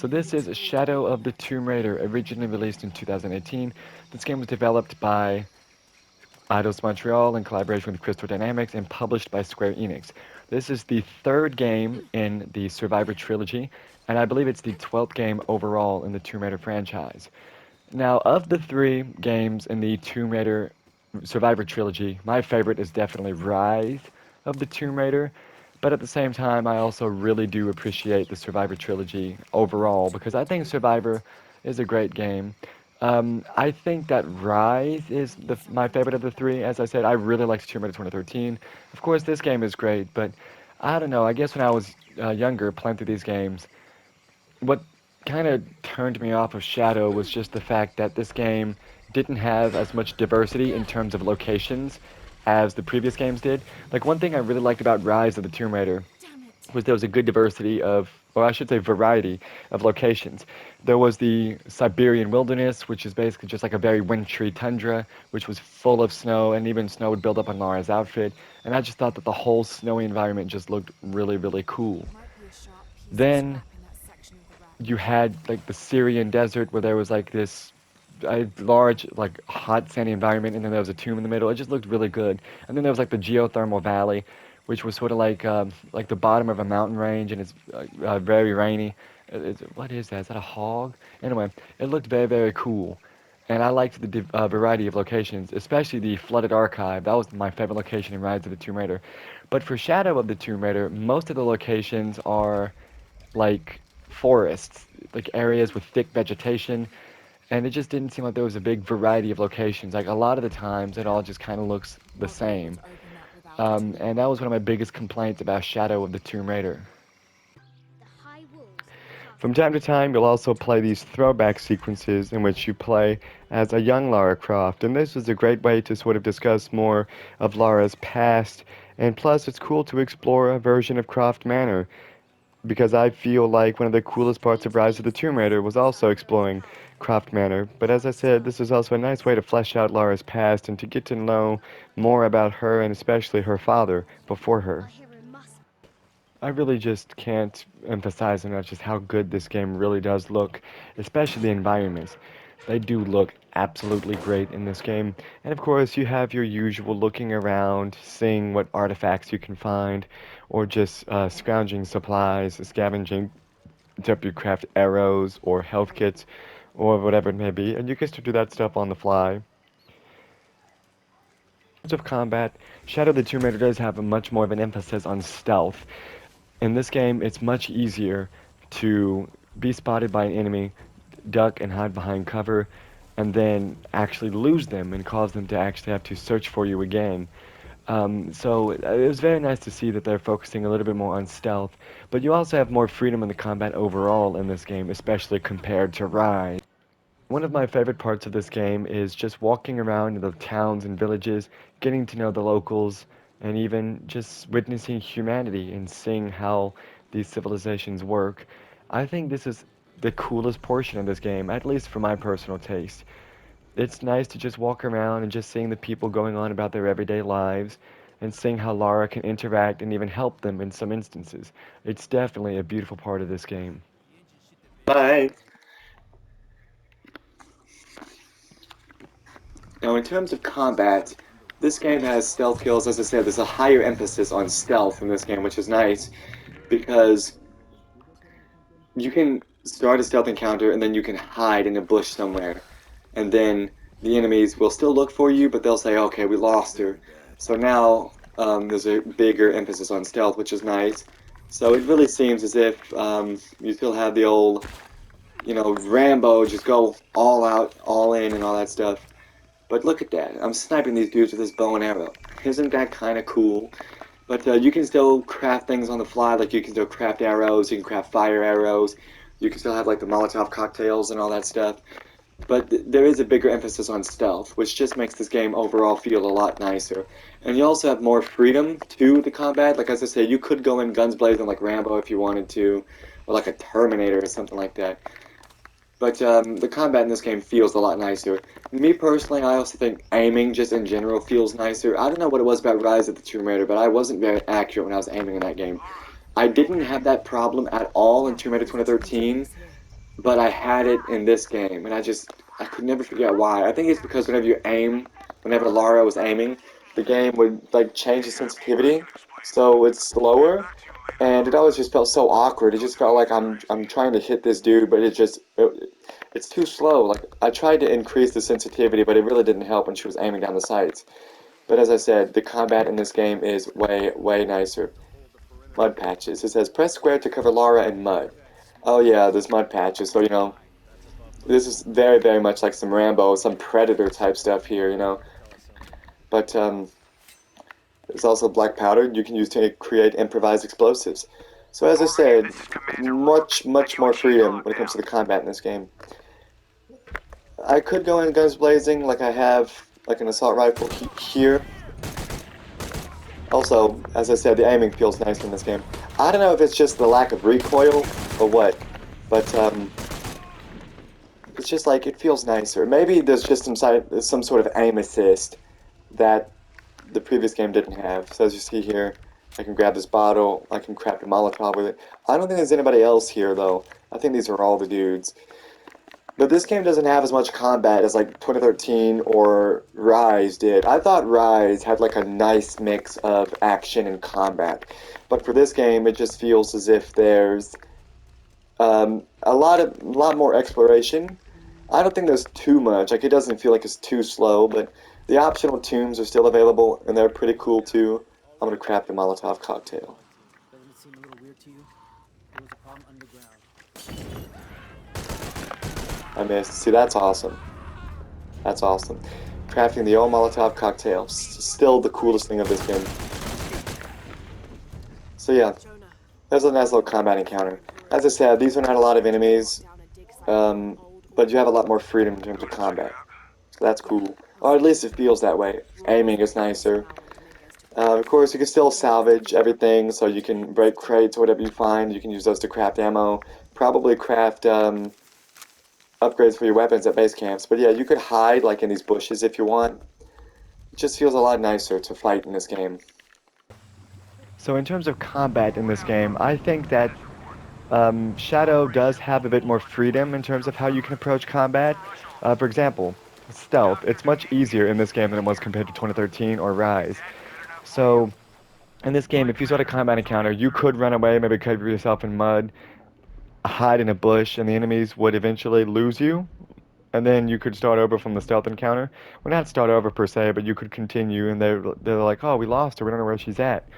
So this is Shadow of the Tomb Raider, originally released in 2018. This game was developed by Eidos Montreal in collaboration with Crystal Dynamics and published by Square Enix. This is the third game in the Survivor trilogy, and I believe it's the 12th game overall in the Tomb Raider franchise. Now, of the three games in the Tomb Raider Survivor trilogy, my favorite is definitely Rise of the Tomb Raider. But at the same time, I also really do appreciate the Survivor trilogy overall because I think Survivor is a great game. I think that Rise is my favorite of the three. As I said, I really liked Tomb Raider 2013. Of course, this game is great, but I don't know. I guess when I was younger, playing through these games, what kind of turned me off of Shadow was just the fact that this game didn't have as much diversity in terms of locations as the previous games did. Like one thing I really liked about Rise of the Tomb Raider was there was a good diversity of, or I should say variety of locations. There was the Siberian wilderness, which is basically just like a very wintry tundra, which was full of snow, and even snow would build up on Lara's outfit. And I just thought that the whole snowy environment just looked really, really cool. Then you had like the Syrian desert where there was like this large, like hot, sandy environment, and then there was a tomb in the middle. It just looked really good. And then there was like the geothermal valley, which was sort of like the bottom of a mountain range, and it's very rainy. What is that? Is that a hog? Anyway, it looked very, very cool. And I liked the variety of locations, especially the flooded archive. That was my favorite location in Rise of the Tomb Raider. But for Shadow of the Tomb Raider, most of the locations are like forests, like areas with thick vegetation, and it just didn't seem like there was a big variety of locations. Like a lot of the times, it all just kind of looks the same. And that was one of my biggest complaints about Shadow of the Tomb Raider. From time to time, you'll also play these throwback sequences in which you play as a young Lara Croft, and this is a great way to sort of discuss more of Lara's past, and plus it's cool to explore a version of Croft Manor, because I feel like one of the coolest parts of Rise of the Tomb Raider was also exploring Croft Manor. But as I said, this is also a nice way to flesh out Lara's past and to get to know more about her and especially her father before her. I really just can't emphasize enough just how good this game really does look, especially the environments. They do look absolutely great in this game. And of course, you have your usual looking around, seeing what artifacts you can find, or just scrounging supplies, scavenging to help you craft arrows or health kits, or whatever it may be. And you get to do that stuff on the fly. In terms of combat, Shadow of the Tomb Raider does have a much more of an emphasis on stealth. In this game, it's much easier to be spotted by an enemy, duck and hide behind cover, and then actually lose them and cause them to actually have to search for you again. So it was very nice to see that they're focusing a little bit more on stealth, but you also have more freedom in the combat overall in this game, especially compared to Rise. One of my favorite parts of this game is just walking around in the towns and villages, getting to know the locals, and even just witnessing humanity and seeing how these civilizations work. I think this is the coolest portion of this game, at least for my personal taste. It's nice to just walk around and just seeing the people going on about their everyday lives and seeing how Lara can interact and even help them in some instances. It's definitely a beautiful part of this game. Bye. Now, in terms of combat, this game has stealth kills. As I said, there's a higher emphasis on stealth in this game, which is nice because you can start a stealth encounter and then you can hide in a bush somewhere. And then the enemies will still look for you, but they'll say, okay, we lost her. So now there's a bigger emphasis on stealth, which is nice. So it really seems as if you still have the old, Rambo, just go all out, all in, and all that stuff. But look at that. I'm sniping these dudes with this bow and arrow. Isn't that kind of cool? But you can still craft things on the fly. Like you can still craft arrows. You can craft fire arrows. You can still have like the Molotov cocktails and all that stuff. But there is a bigger emphasis on stealth, which just makes this game overall feel a lot nicer. And you also have more freedom to the combat. Like as I say, you could go in guns blazing like Rambo if you wanted to, or like a Terminator or something like that. But the combat in this game feels a lot nicer. Me personally, I also think aiming just in general feels nicer. I don't know what it was about Rise of the Tomb Raider, but I wasn't very accurate when I was aiming in that game. I didn't have that problem at all in Tomb Raider 2013, but I had it in this game, and I could never figure out why. I think it's because whenever you aim, whenever Lara was aiming, the game would like change the sensitivity, so it's slower, and it always just felt so awkward. It just felt like I'm trying to hit this dude, but it's too slow. Like I tried to increase the sensitivity, but it really didn't help when she was aiming down the sights. But as I said, the combat in this game is way nicer. Mud patches. It says press square to cover Lara in mud. Oh yeah, there's mud patches. So this is very much like some Rambo, some Predator type stuff here. But there's also black powder you can use to create improvised explosives. So as I said, much more freedom when it comes to the combat in this game. I could go in guns blazing like I have like an assault rifle here. Also, as I said, the aiming feels nicer in this game. I don't know if it's just the lack of recoil or what, but it's just like it feels nicer. Maybe there's just some sort of aim assist that the previous game didn't have. So as you see here, I can grab this bottle, I can craft a Molotov with it. I don't think there's anybody else here though. I think these are all the dudes. But this game doesn't have as much combat as like 2013 or Rise did. I thought Rise had like a nice mix of action and combat. But for this game, it just feels as if there's a lot more exploration. I don't think there's too much. Like it doesn't feel like it's too slow, but the optional tombs are still available and they're pretty cool too. I'm gonna craft a Molotov cocktail. Doesn't it seem a little weird to you? There was a problem underground. I missed. See, that's awesome. That's awesome. Crafting the old Molotov cocktail, still the coolest thing of this game. So yeah, Jonah, there's a nice little combat encounter. As I said, these are not a lot of enemies, down a dig site with um, old but you have a wood. lot more freedom in terms of combat. So that's cool. Or at least it feels that way. Aiming is nicer. Of course, you can still salvage everything, so you can break crates or whatever you find. You can use those to craft ammo. Probably craft upgrades for your weapons at base camps. But yeah, you could hide like in these bushes if you want. It just feels a lot nicer to fight in this game. So in terms of combat in this game, I think that Shadow does have a bit more freedom in terms of how you can approach combat. For example, stealth. It's much easier in this game than it was compared to 2013 or Rise. So in this game, if you saw a combat encounter, you could run away, maybe cover yourself in mud, hide in a bush, and the enemies would eventually lose you. And then you could start over from the stealth encounter. Well, not start over per se, but you could continue, and they're like, oh, we lost her, we don't know where she's at.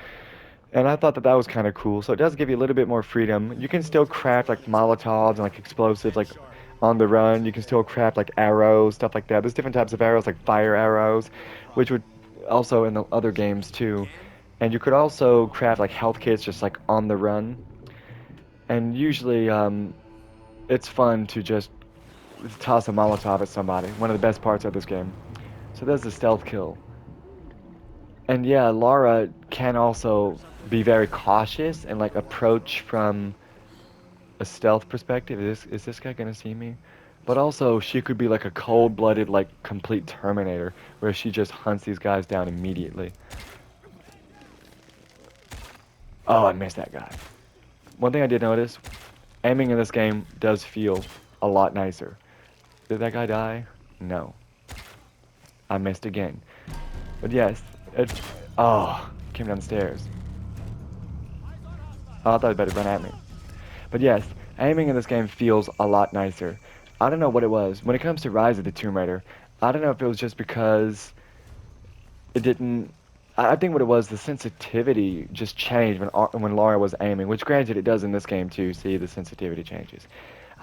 And I thought that that was kind of cool. So it does give you a little bit more freedom. You can still craft like Molotovs and like explosives like on the run. You can still craft like arrows, stuff like that. There's different types of arrows like fire arrows, which would also in the other games too. And you could also craft like health kits just like on the run. And usually it's fun to just toss a Molotov at somebody. One of the best parts of this game. So there's the stealth kill. And yeah, Lara can also be very cautious and like approach from a stealth perspective. Is this guy gonna see me? But also she could be like a cold-blooded, like complete Terminator, where she just hunts these guys down immediately. Oh, I missed that guy. One thing I did notice, aiming in this game does feel a lot nicer. Did that guy die? No. I missed again. But yes, it. Oh, came downstairs. Oh, I thought he'd better run at me. But yes, aiming in this game feels a lot nicer. I don't know what it was. When it comes to Rise of the Tomb Raider, I don't know if it was just because it didn't. I think what it was, the sensitivity just changed when Lara was aiming, which granted it does in this game too. See, the sensitivity changes.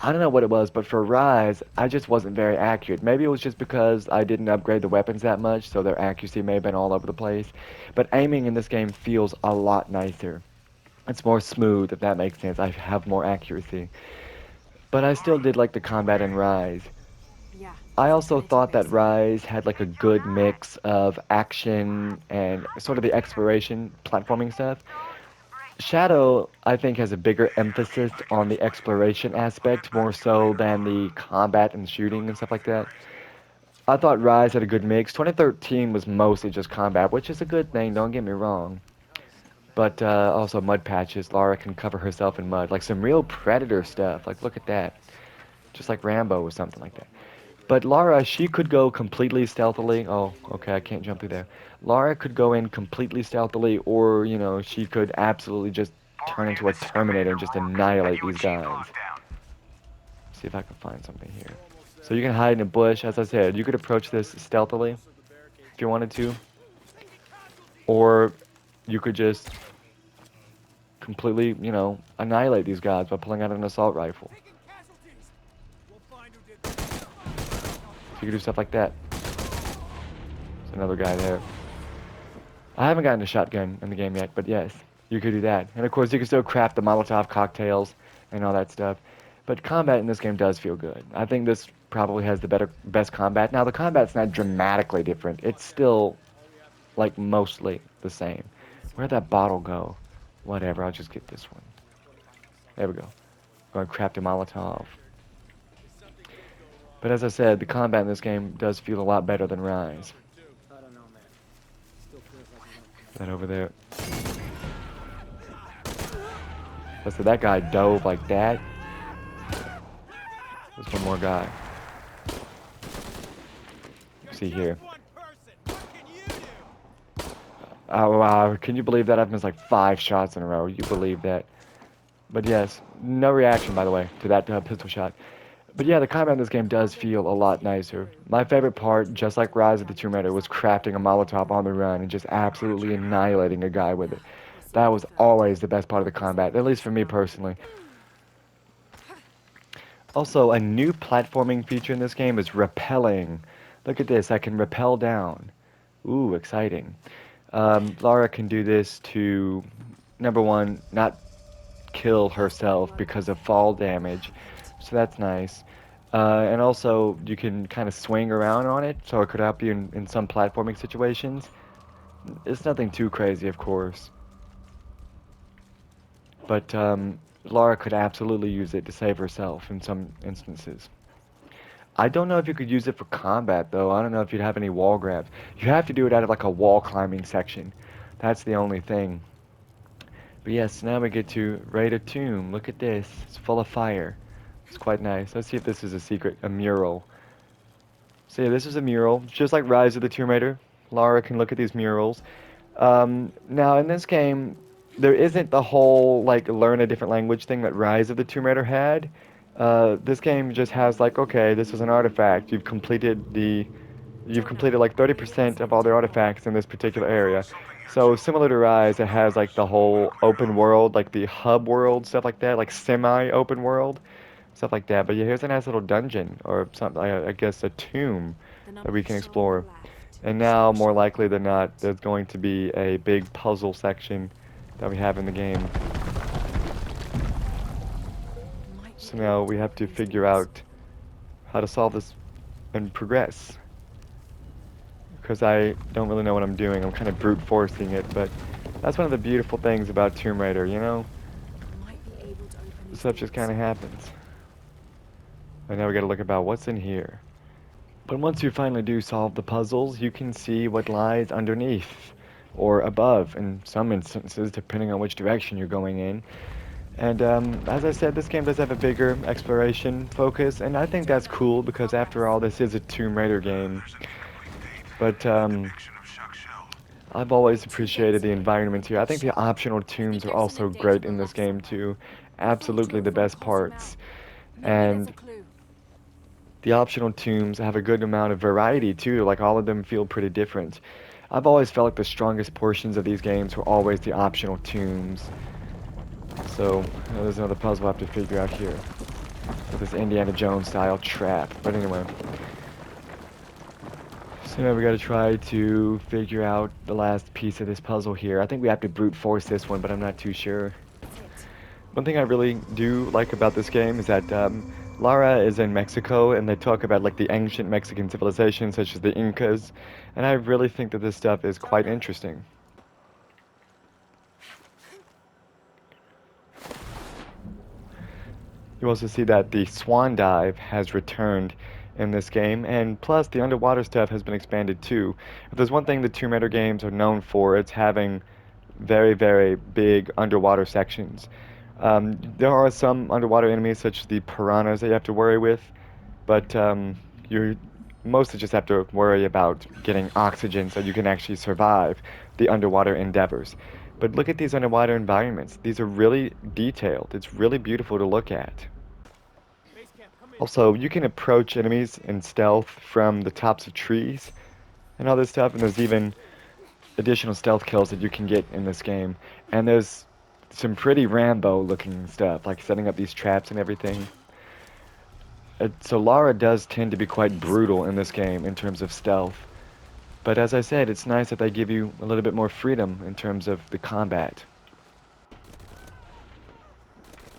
I don't know what it was, but for Rise, I just wasn't very accurate. Maybe it was just because I didn't upgrade the weapons that much, so their accuracy may have been all over the place. But aiming in this game feels a lot nicer. It's more smooth, if that makes sense. I have more accuracy. But I still did like the combat in Rise. Yeah, I let's also head into thought that base. Rise had like a good mix of action and sort of the exploration platforming stuff. Shadow, I think, has a bigger emphasis on the exploration aspect more so than the combat and shooting and stuff like that. I thought Rise had a good mix. 2013 was mostly just combat, which is a good thing, don't get me wrong. But also mud patches. Lara can cover herself in mud. Like some real Predator stuff. Like, look at that. just like Rambo or something like that. But Lara, she could go completely stealthily. Oh, okay, I can't jump through there. Lara could go in completely stealthily, or, she could absolutely just turn Already in into a the Terminator simulator, and just Rourke, and annihilate you these achieved guys. lockdown. See if I can find something here. So you can hide in a bush. As I said, you could approach this stealthily if you wanted to, or you could just completely, annihilate these guys by pulling out an assault rifle. So you could do stuff like that. There's another guy there. I haven't gotten a shotgun in the game yet, but yes, you could do that. And of course, you can still craft the Molotov cocktails and all that stuff. But combat in this game does feel good. I think this probably has the best combat. Now, the combat's not dramatically different. It's still, like, mostly the same. Where'd that bottle go? Whatever, I'll just get this one. There we go. Going to craft a Molotov. But as I said, the combat in this game does feel a lot better than Rise. I don't know, man. Still feels like we don't connect. That over there. So that guy dove like that. There's one more guy. See here. Oh wow, can you believe that? I've missed like 5 shots in a row. You believe that? But yes, no reaction by the way to that pistol shot. But yeah, the combat in this game does feel a lot nicer. My favorite part, just like Rise of the Tomb Raider, was crafting a Molotov on the run and just absolutely annihilating a guy with it. That was always the best part of the combat, at least for me personally. Also, a new platforming feature in this game is rappelling. Look at this, I can rappel down. Ooh, exciting. Lara can do this to, number one, not kill herself because of fall damage, so that's nice. And also, you can kind of swing around on it, so it could help you in some platforming situations. It's nothing too crazy, of course, but Lara could absolutely use it to save herself in some instances. I don't know if you could use it for combat, though. I don't know if you'd have any wall grabs. You have to do it out of like a wall climbing section. That's the only thing. But yes, now we get to raid a tomb. Look at this. It's full of fire. It's quite nice. Let's see if this is a secret, a mural. So yeah, this is a mural, just like Rise of the Tomb Raider. Lara can look at these murals. Now in this game, there isn't the whole like learn a different language thing that Rise of the Tomb Raider had. This game just has like, okay, this is an artifact. You've completed like 30% of all the artifacts in this particular area. So similar to Rise, it has like the whole open world, like the hub world, stuff like that, like semi-open world, stuff like that. But yeah, here's a nice little dungeon, or something, I guess a tomb that we can explore. And now, more likely than not, there's going to be a big puzzle section that we have in the game. So now we have to figure out how to solve this and progress. Because I don't really know what I'm doing. I'm kind of brute forcing it, but that's one of the beautiful things about Tomb Raider, you know? Stuff just kind of happens. And now we gotta look about what's in here. But once you finally do solve the puzzles, you can see what lies underneath or above in some instances, depending on which direction you're going in. And as I said, this game does have a bigger exploration focus, and I think that's cool because after all, this is a Tomb Raider game. But I've always appreciated the environment here. I think the optional tombs are also great in this game too. Absolutely the best parts. And the optional tombs have a good amount of variety too, like all of them feel pretty different. I've always felt like the strongest portions of these games were always the optional tombs. So, there's another puzzle I have to figure out here. With this Indiana Jones style trap. But anyway. So now we gotta try to figure out the last piece of this puzzle here. I think we have to brute force this one, but I'm not too sure. One thing I really do like about this game is that Lara is in Mexico, and they talk about like the ancient Mexican civilization, such as the Incas, and I really think that this stuff is quite interesting. You also see that the swan dive has returned in this game, and plus the underwater stuff has been expanded too. If there's one thing the Tomb Raider games are known for, it's having very, very big underwater sections. There are some underwater enemies, such as the piranhas, that you have to worry with, but you mostly just have to worry about getting oxygen so you can actually survive the underwater endeavors. But look at these underwater environments. These are really detailed. It's really beautiful to look at. Base camp, come in. Also, you can approach enemies in stealth from the tops of trees and all this stuff, and there's even additional stealth kills that you can get in this game. And there's some pretty Rambo looking stuff, like setting up these traps and everything. So Lara does tend to be quite brutal in this game in terms of stealth. But as I said, it's nice that they give you a little bit more freedom in terms of the combat.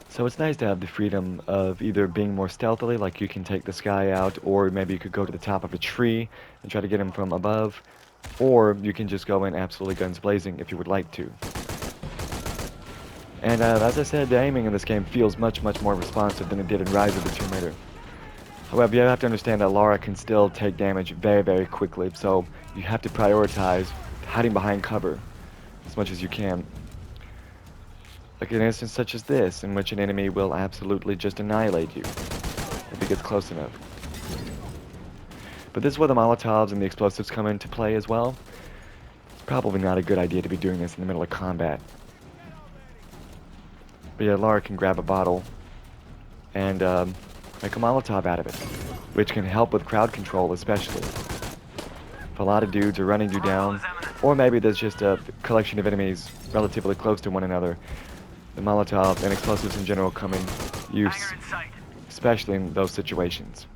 So it's nice to have the freedom of either being more stealthily, like you can take this guy out, or maybe you could go to the top of a tree and try to get him from above, or you can just go in absolutely guns blazing if you would like to. And as I said, the aiming in this game feels much, much more responsive than it did in Rise of the Tomb Raider. However, you have to understand that Lara can still take damage very, very quickly, so you have to prioritize hiding behind cover as much as you can. Like an instance such as this, in which an enemy will absolutely just annihilate you if it gets close enough. But this is where the Molotovs and the explosives come into play as well. It's probably not a good idea to be doing this in the middle of combat. But yeah, Lara can grab a bottle and make a Molotov out of it, which can help with crowd control especially. If a lot of dudes are running you down, or maybe there's just a collection of enemies relatively close to one another, the Molotov and explosives in general come in use, especially in those situations.